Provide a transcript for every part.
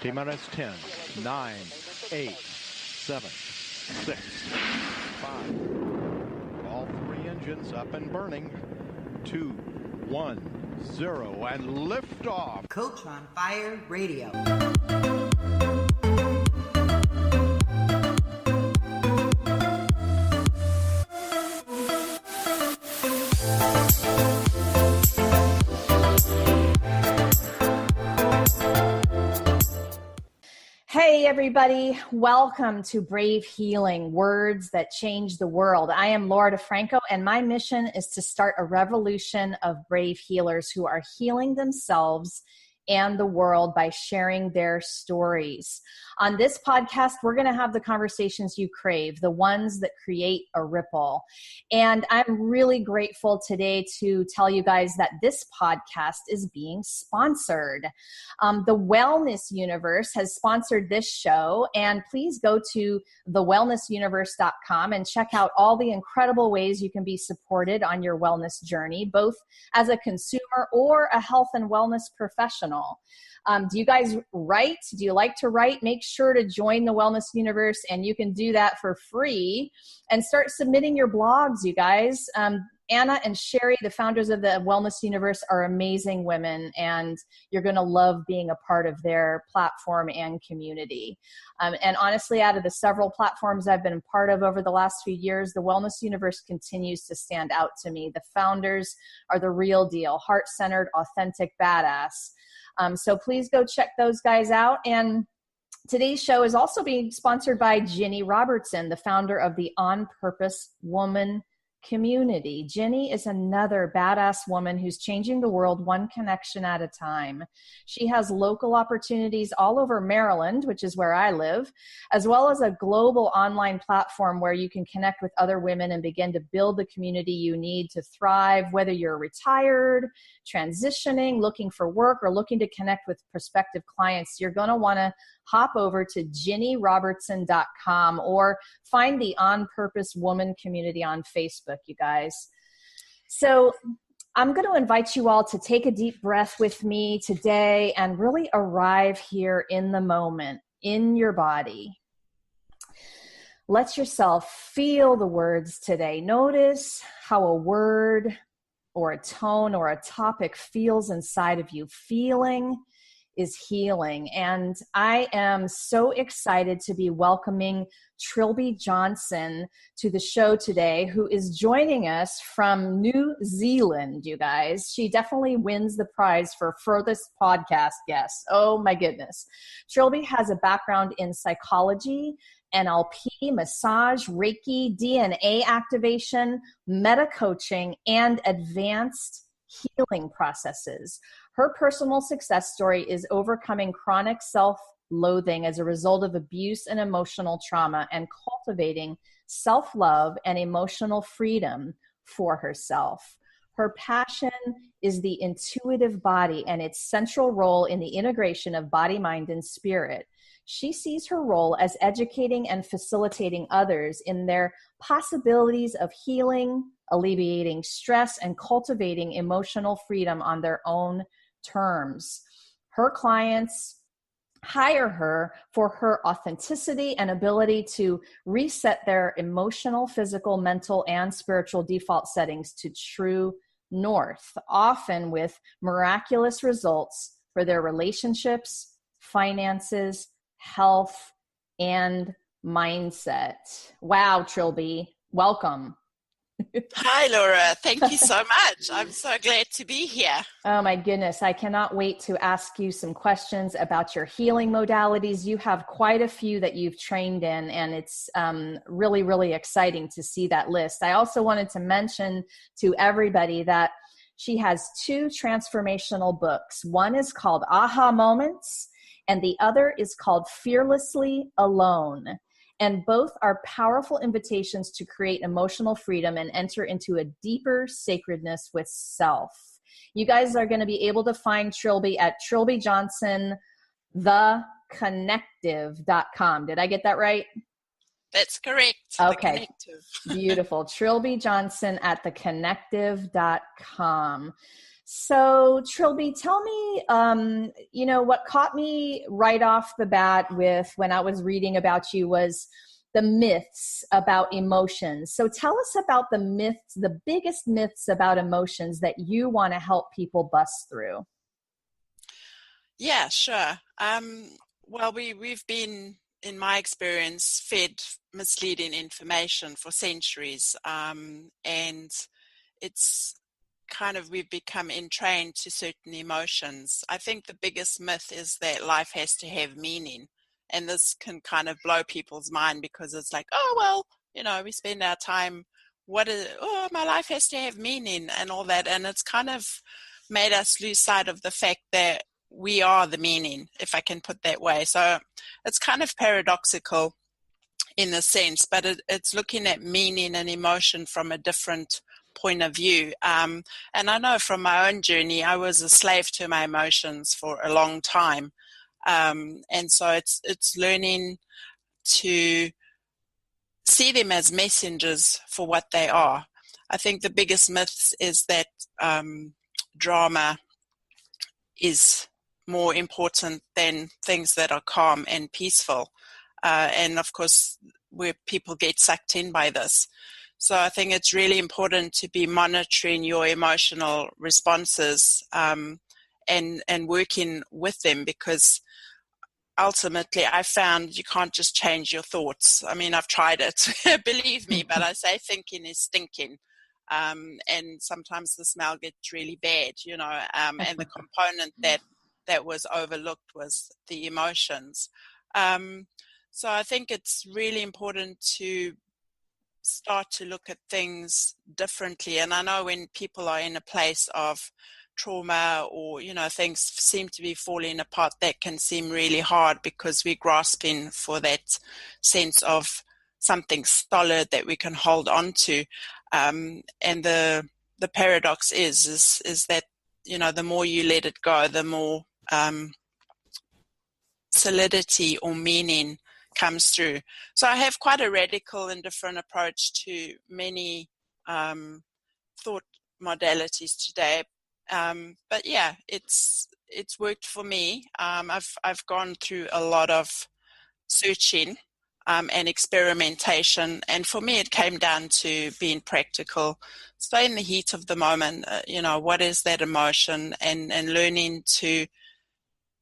T-minus 10, 9, 8, 7, 6, 5. All three engines up and burning. 2, 1, 0, and liftoff. Coach on Fire Radio. Hey everybody, welcome to Brave Healing, Words That Change the World. I am Laura DeFranco, and my mission is to start a revolution of brave healers who are healing themselves and the world by sharing their stories. On this podcast, we're going to have the conversations you crave, the ones that create a ripple. And I'm really grateful today to tell you guys that this podcast is being sponsored. The Wellness Universe has sponsored this show, and please go to thewellnessuniverse.com and check out all the incredible ways you can be supported on your wellness journey, both as a consumer or a health and wellness professional. Do you guys write? Do you like to write? Make sure to join the Wellness Universe, and you can do that for free and start submitting your blogs, you guys. Anna and Sherry, the founders of the Wellness Universe, are amazing women, and you're going to love being a part of their platform and community. And honestly, out of the several platforms I've been a part of over the last few years, the Wellness Universe continues to stand out to me. The founders are the real deal, heart-centered, authentic, badass. So please go check those guys out. And today's show is also being sponsored by Ginny Robertson, the founder of the On Purpose Woman community. Ginny is another badass woman who's changing the world one connection at a time. She has local opportunities all over Maryland, which is where I live, as well as a global online platform where you can connect with other women and begin to build the community you need to thrive, whether you're retired, transitioning, looking for work, or looking to connect with prospective clients. You're going to want to hop over to ginnyrobertson.com or find the On Purpose Woman community on Facebook, you guys. So I'm going to invite you all to take a deep breath with me today and really arrive here in the moment, in your body. Let yourself feel the words today. Notice how a word or a tone or a topic feels inside of you. Feeling is healing. And I am so excited to be welcoming Trilby Johnson to the show today, who is joining us from New Zealand, you guys. She definitely wins the prize for furthest podcast guest. Oh my goodness. Trilby has a background in psychology, NLP, massage, Reiki, DNA activation, meta coaching, and advanced healing processes. Her personal success story is overcoming chronic self-loathing as a result of abuse and emotional trauma and cultivating self-love and emotional freedom for herself. Her passion is the intuitive body and its central role in the integration of body, mind, and spirit. She sees her role as educating and facilitating others in their possibilities of healing, alleviating stress, and cultivating emotional freedom on their own terms. Her clients hire her for her authenticity and ability to reset their emotional, physical, mental, and spiritual default settings to true north, often with miraculous results for their relationships, finances, health, and mindset. Wow, Trilby, welcome. Hi, Laura. Thank you so much. I'm so glad to be here. Oh my goodness. I cannot wait to ask you some questions about your healing modalities. You have quite a few that you've trained in, and it's really, really exciting to see that list. I also wanted to mention to everybody that she has 2 transformational books. One is called Aha Moments, and the other is called Fearlessly Alone. And both are powerful invitations to create emotional freedom and enter into a deeper sacredness with self. You guys are going to be able to find Trilby at Trilby Johnson, theconnective.com. Did I get that right? That's correct. Okay. Beautiful. Trilby Johnson at theconnective.com. So, Trilby, tell me, what caught me right off the bat with when I was reading about you was the myths about emotions. So tell us about the myths, the biggest myths about emotions that you want to help people bust through. Yeah, sure. Well, we've been, in my experience, fed misleading information for centuries, and it's kind of we've become entrained to certain emotions. I think the biggest myth is that life has to have meaning, and this can kind of blow people's mind because it's like, oh well, we spend our time. My life has to have meaning and all that, and it's kind of made us lose sight of the fact that we are the meaning, if I can put that way. So it's kind of paradoxical in a sense, but it's looking at meaning and emotion from a different point of view. And I know from my own journey, I was a slave to my emotions for a long time. And so it's learning to see them as messengers for what they are. I think the biggest myth is that drama is more important than things that are calm and peaceful. And of course, where people get sucked in by this. So I think it's really important to be monitoring your emotional responses and working with them, because ultimately I found you can't just change your thoughts. I mean, I've tried it, believe me, but I say thinking is stinking. And sometimes the smell gets really bad, and the component that was overlooked was the emotions. So I think it's really important to start to look at things differently. And I know when people are in a place of trauma or, things seem to be falling apart, that can seem really hard because we're grasping for that sense of something solid that we can hold on to. And the paradox is that, the more you let it go, the more solidity or meaning comes through. So I have quite a radical and different approach to many thought modalities today. But yeah, it's worked for me. I've gone through a lot of searching and experimentation, and for me, it came down to being practical. Stay in the heat of the moment. What is that emotion, and learning to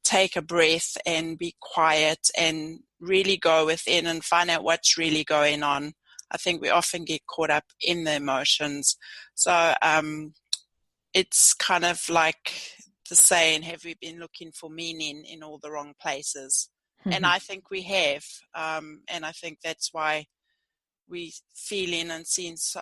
take a breath and be quiet and really go within and find out what's really going on. I think we often get caught up in the emotions. So it's kind of like the saying, have we been looking for meaning in all the wrong places? And I think we have. And I think that's why we feeling and seeing so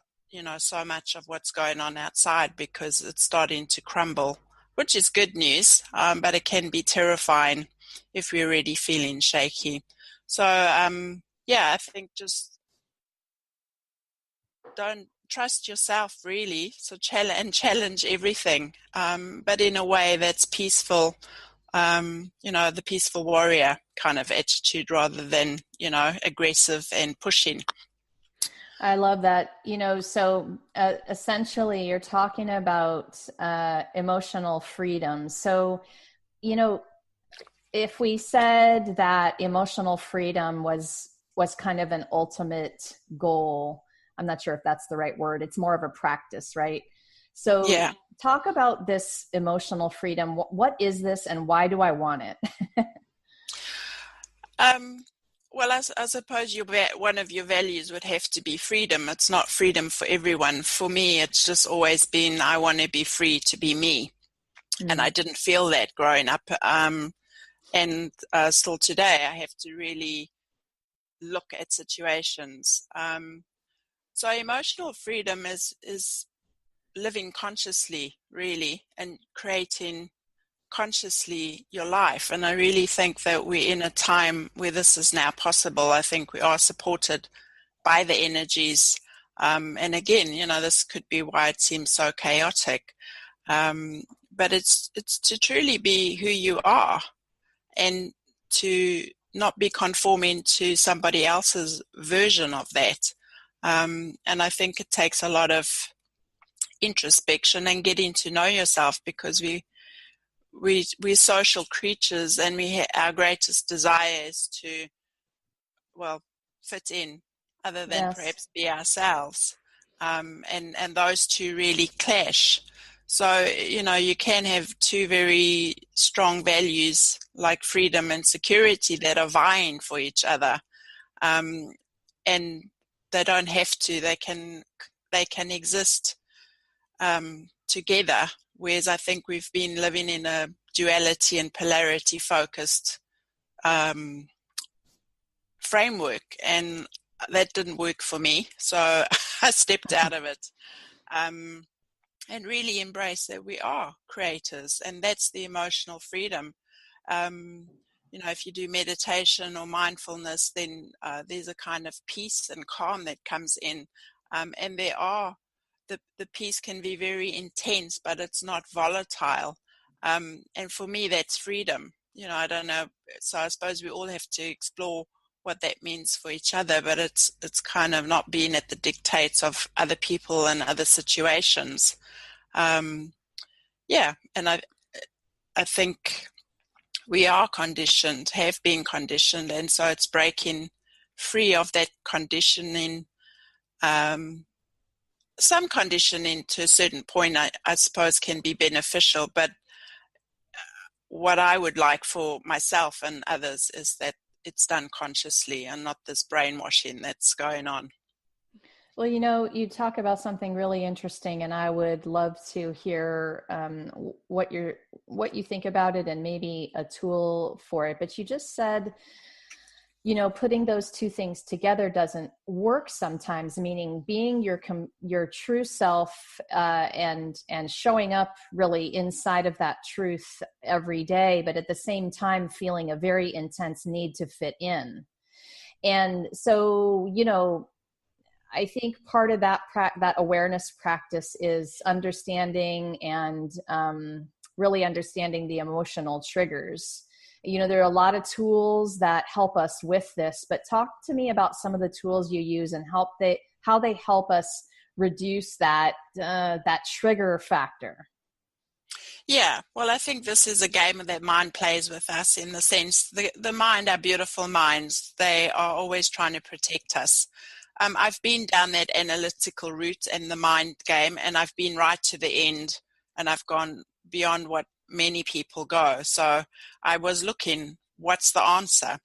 much of what's going on outside, because it's starting to crumble, which is good news, but it can be terrifying if we're already feeling shaky. So I think just don't trust yourself, really. So challenge everything, but in a way that's peaceful. The peaceful warrior kind of attitude rather than aggressive and pushing. I love that. So essentially you're talking about emotional freedom. So, if we said that emotional freedom was kind of an ultimate goal, I'm not sure if that's the right word. It's more of a practice, right? So Yeah. Talk about this emotional freedom. What is this and why do I want it? Well, I suppose one of your values would have to be freedom. It's not freedom for everyone. For me, it's just always been, I want to be free to be me. And I didn't feel that growing up. And still today, I have to really look at situations. So emotional freedom is living consciously, really, and creating consciously your life. And I really think that we're in a time where this is now possible. I think we are supported by the energies. And again, this could be why it seems so chaotic. But it's to truly be who you are and to not be conforming to somebody else's version of that. And I think it takes a lot of introspection and getting to know yourself, because we're social creatures, and our greatest desire is to, well, fit in, other than perhaps be ourselves. And those two really clash. So, you can have two very strong values like freedom and security that are vying for each other. And they don't have to. They can exist together. Whereas I think we've been living in a duality and polarity focused framework, and that didn't work for me. So I stepped out of it, and really embraced that we are creators, and that's the emotional freedom. If you do meditation or mindfulness, then there's a kind of peace and calm that comes in, and the peace can be very intense, but it's not volatile. And for me, that's freedom. I don't know. So I suppose we all have to explore what that means for each other, but it's kind of not being at the dictates of other people and other situations. And I think we are conditioned, have been conditioned, and so it's breaking free of that conditioning. Some conditioning to a certain point, I suppose, can be beneficial, but what I would like for myself and others is that it's done consciously and not this brainwashing that's going on. Well, you talk about something really interesting, and I would love to hear what you think about it and maybe a tool for it. But you just said, putting those two things together doesn't work sometimes, meaning being your true self and showing up really inside of that truth every day, but at the same time feeling a very intense need to fit in. And so, I think part of that awareness practice is understanding and really understanding the emotional triggers. There are a lot of tools that help us with this, but talk to me about some of the tools you use and how they help us reduce that trigger factor. Yeah, well, I think this is a game that mind plays with us, in the sense the mind, our beautiful minds, they are always trying to protect us. I've been down that analytical route and the mind game, and I've been right to the end, and I've gone beyond what many people go. So I was looking, what's the answer?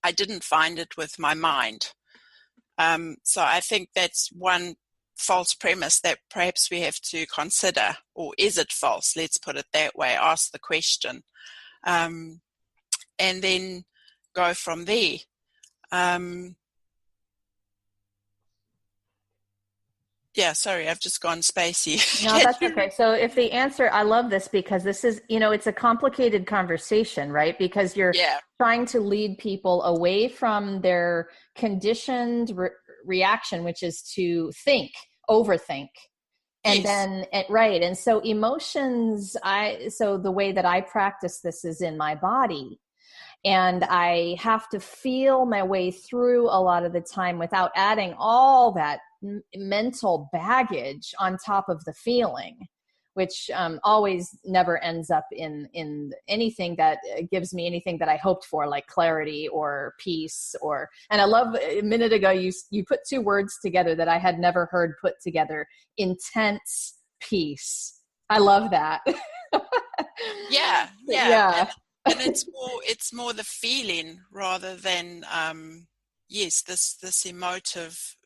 I didn't find it with my mind. So I think that's one false premise that perhaps we have to consider. Or is it false? Let's put it that way. Ask the question, and then go from there. Yeah, sorry, I've just gone spacey. No, that's okay. So if the answer, I love this because this is, it's a complicated conversation, right? Because you're trying to lead people away from their conditioned reaction, which is to overthink. And then, right. And so emotions, so the way that I practice this is in my body. And I have to feel my way through a lot of the time without adding all that mental baggage on top of the feeling, which always never ends up in anything that gives me anything that I hoped for, like clarity or peace. And I love, a minute ago, you put two words together that I had never heard put together: intense peace. I love that. Yeah. And it's more the feeling rather than this emotive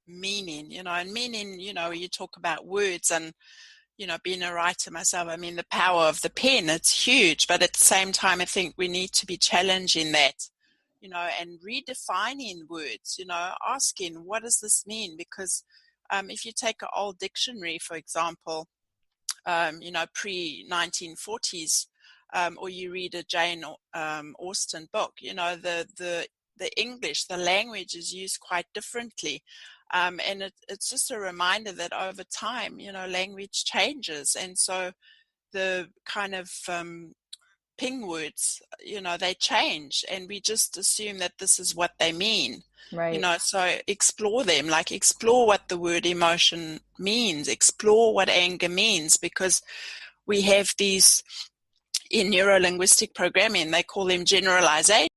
meaning, and meaning, you talk about words, and being a writer myself, I mean, the power of the pen, it's huge, but at the same time I think we need to be challenging that, and redefining words, asking, what does this mean? Because if you take an old dictionary, for example, pre-1940s, or you read a Jane Austen book, the English, the language is used quite differently. And it's just a reminder that over time, language changes. And so the kind of ping words, they change, and we just assume that this is what they mean. Right. So explore them, like explore what the word emotion means, explore what anger means, because we have these, in neuro-linguistic programming, they call them generalizations.